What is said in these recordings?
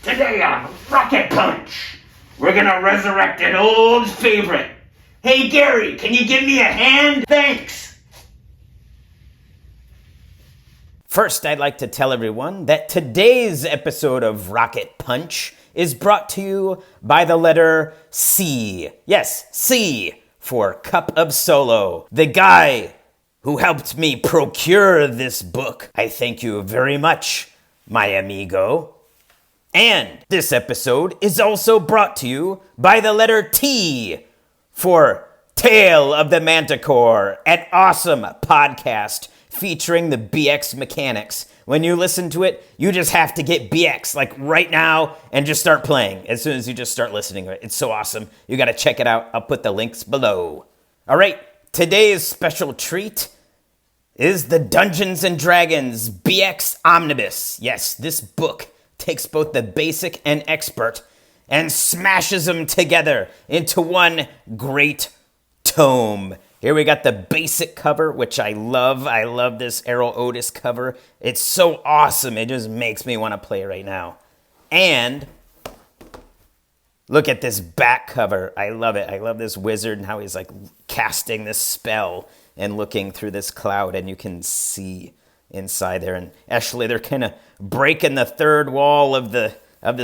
Today on Rocket Punch, we're gonna resurrect an old favorite. Hey Gary, can you give me a hand? Thanks! First, I'd like to tell everyone that today's episode of Rocket Punch is brought to you by the letter C. Yes, C for Cup of Solo. The guy who helped me procure this book. I thank you very much, my amigo. And this episode is also brought to you by the letter T for Tale of the Manticore, an awesome podcast featuring the BX mechanics. When you listen to it, you just have to get BX like right now and just start playing as soon as you just start listening to it. It's so awesome. You got to check it out. I'll put the links below. All right, today's special treat is the Dungeons & Dragons BX Omnibus. Yes, this book takes both the basic and expert and smashes them together into one great tome. Here we got the basic cover, which I love. I love this Errol Otis cover. It's so awesome. It just makes me want to play right now. And look at this back cover. I love it. I love this wizard and how he's like casting this spell and looking through this cloud, and you can see inside there. And actually, they're kind of breaking the third wall of the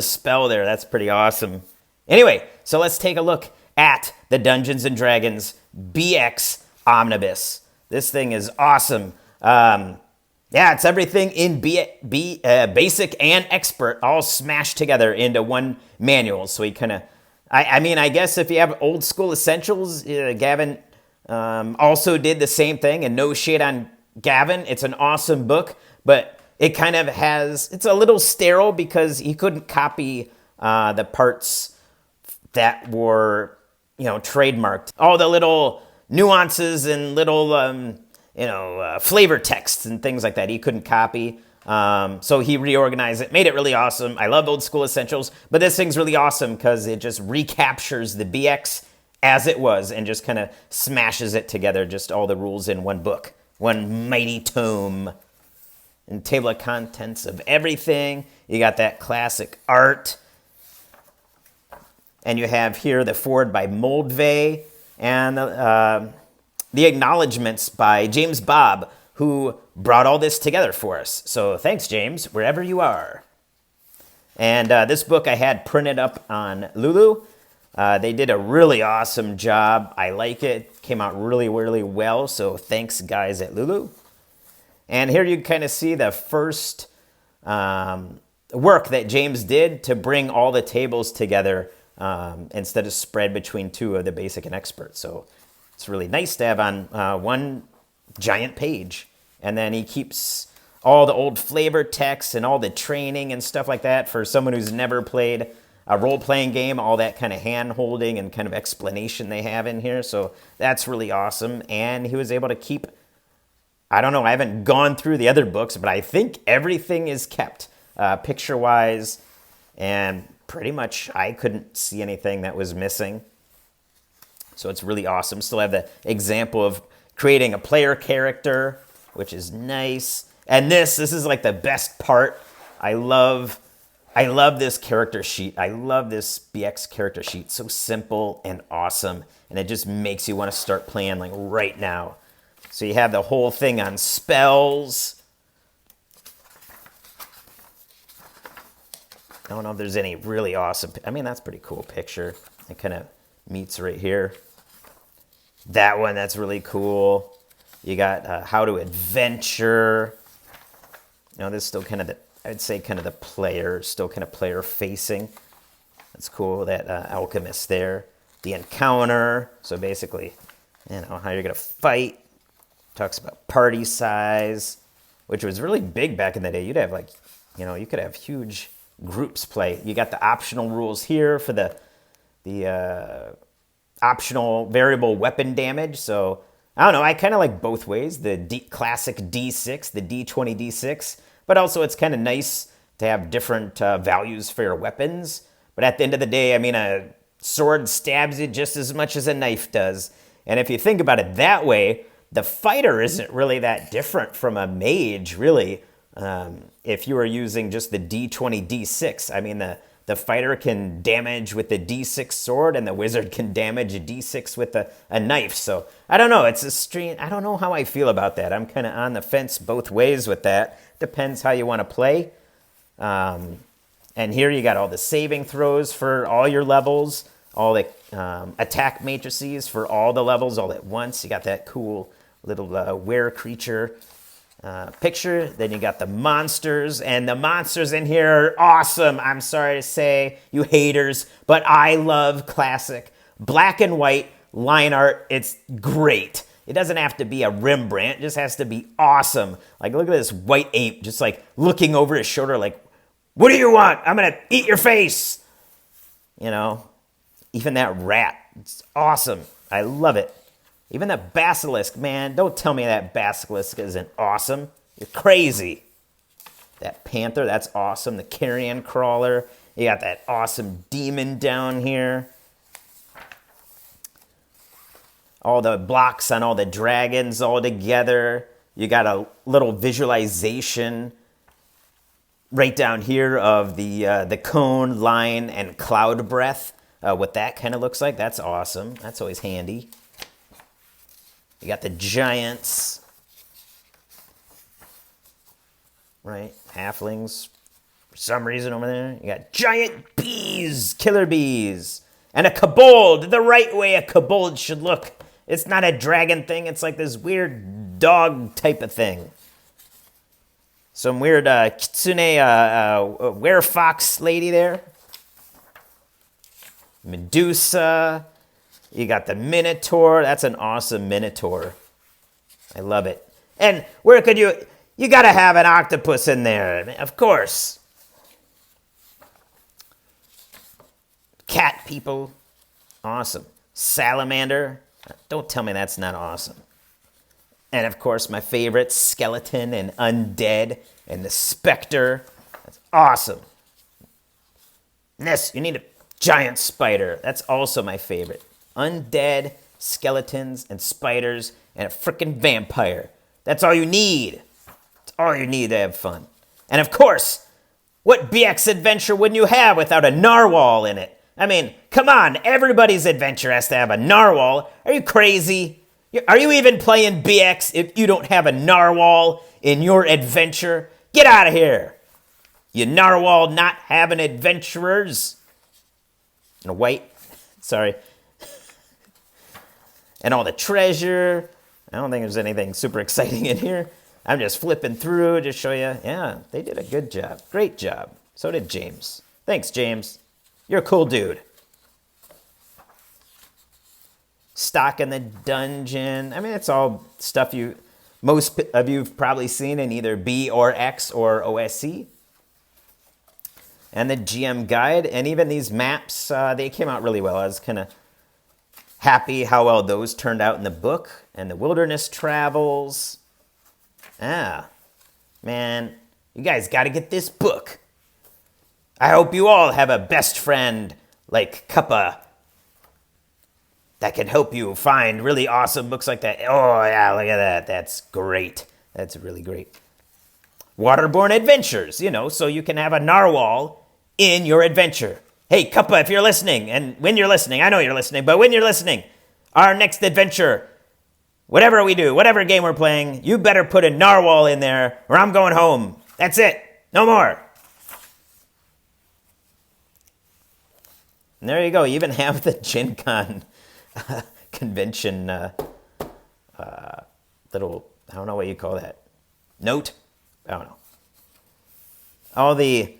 spell there. That's pretty awesome. Anyway, so let's take a look at the Dungeons & Dragons BX Omnibus. This thing is awesome. It's everything in basic and expert all smashed together into one manual. So he kind of, I guess if you have old school essentials, Gavin also did the same thing, and no shade on Gavin. It's an awesome book, but it kind of it's a little sterile because he couldn't copy the parts that were, trademarked. All the little nuances and little, flavor texts and things like that he couldn't copy. So he reorganized it, made it really awesome. I love old school essentials, but this thing's really awesome because it just recaptures the BX as it was and just kind of smashes it together, just all the rules in one book, one mighty tome. And table of contents of everything. You got that classic art. And you have here the foreword by Moldvay and the acknowledgments by James Bobb, who brought all this together for us. So thanks, James, wherever you are. And this book I had printed up on Lulu. They did a really awesome job. I like it. Came out really, really well. So thanks, guys at Lulu. And here you kind of see the first work that James did to bring all the tables together instead of spread between two of the basic and expert. So it's really nice to have on one giant page. And then he keeps all the old flavor text and all the training and stuff like that for someone who's never played a role-playing game, all that kind of hand-holding and kind of explanation they have in here. So that's really awesome. And he was able to keep, I don't know, I haven't gone through the other books, but I think everything is kept picture-wise. And pretty much I couldn't see anything that was missing. So it's really awesome. Still have the example of creating a player character, which is nice. And this is like the best part. I love this character sheet. I love this BX character sheet. So simple and awesome. And it just makes you want to start playing like right now. So you have the whole thing on spells. I don't know if there's any really awesome. That's a pretty cool picture. It kind of meets right here. That one, that's really cool. You got how to adventure. This is still kind of I'd say kind of the player, still kind of player facing. That's cool, that alchemist there. The encounter, so basically, how you're going to fight. Talks about party size, which was really big back in the day. You'd have you could have huge groups play. You got the optional rules here for the optional variable weapon damage. So, I don't know, I kind of like both ways. The classic D6, the D20 D6. But also it's kind of nice to have different values for your weapons. But at the end of the day, a sword stabs you just as much as a knife does. And if you think about it that way, the fighter isn't really that different from a mage, really. If you are using just the D20, D6, I mean, the fighter can damage with the D6 sword, and the wizard can damage a D6 with a knife. So I don't know. It's a strange. I don't know how I feel about that. I'm kind of on the fence both ways with that. Depends how you want to play. And here you got all the saving throws for all your levels, all the attack matrices for all the levels all at once. You got that cool little were creature picture. Then you got the monsters, and the monsters in here are awesome. I'm sorry to say, you haters, but I love classic black and white line art. It's great. It doesn't have to be a Rembrandt. It just has to be awesome. Like, look at this white ape just like looking over his shoulder like, what do you want? I'm going to eat your face. You know, even that rat. It's awesome. I love it. Even the basilisk, man. Don't tell me that basilisk isn't awesome. You're crazy. That panther, that's awesome. The carrion crawler. You got that awesome demon down here. All the blocks on all the dragons all together. You got a little visualization right down here of the cone, line, and cloud breath. What that kind of looks like. That's awesome. That's always handy. You got the giants. Right? Halflings. For some reason over there. You got giant bees. Killer bees. And a kobold. The right way a kobold should look. It's not a dragon thing. It's like this weird dog type of thing. Some weird kitsune werefox lady there. Medusa. You got the Minotaur. That's an awesome Minotaur. I love it. And where could you got to have an octopus in there, of course. Cat people. Awesome. Salamander. Don't tell me that's not awesome. And of course, my favorite, skeleton and undead and the specter. That's awesome. This, you need a giant spider. That's also my favorite. Undead, skeletons, and spiders, and a freaking vampire. That's all you need. That's all you need to have fun. And of course, what BX adventure wouldn't you have without a narwhal in it? I mean, come on, everybody's adventure has to have a narwhal. Are you crazy? Are you even playing BX if you don't have a narwhal in your adventure? Get out of here. You narwhal not having adventurers. And white, sorry. And all the treasure. I don't think there's anything super exciting in here. I'm just flipping through to show you. Yeah, they did a good job. Great job. So did James. Thanks, James. You're a cool dude. Stock in the dungeon. I mean, it's all stuff most of you've probably seen in either B or X or OSC. And the GM guide, and even these maps, they came out really well. I was kind of happy how well those turned out in the book. And the wilderness travels. Ah, man, you guys got to get this book. I hope you all have a best friend like Kappa that can help you find really awesome books like that. Oh, yeah, look at that. That's great. That's really great. Waterborne adventures, so you can have a narwhal in your adventure. Hey, Kappa, if you're listening, and when you're listening, I know you're listening, but when you're listening, our next adventure, whatever we do, whatever game we're playing, you better put a narwhal in there or I'm going home. That's it. No more. And there you go. You even have the Gen Con convention little, I don't know what you call that. Note? I don't know.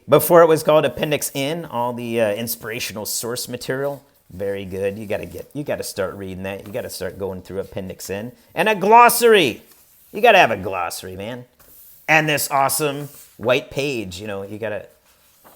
Before it was called Appendix N, all the inspirational source material, very good. You got to start reading that. You got to start going through Appendix N. And a glossary. You got to have a glossary, man. And this awesome white page, you got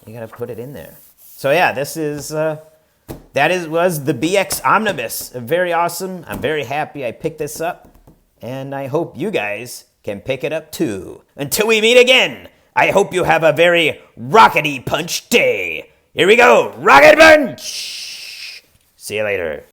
to put it in there. So yeah, this is was the BX Omnibus. Very awesome. I'm very happy I picked this up, and I hope you guys can pick it up too. Until we meet again, I hope you have a very rockety punch day. Here we go, rocket punch! See you later.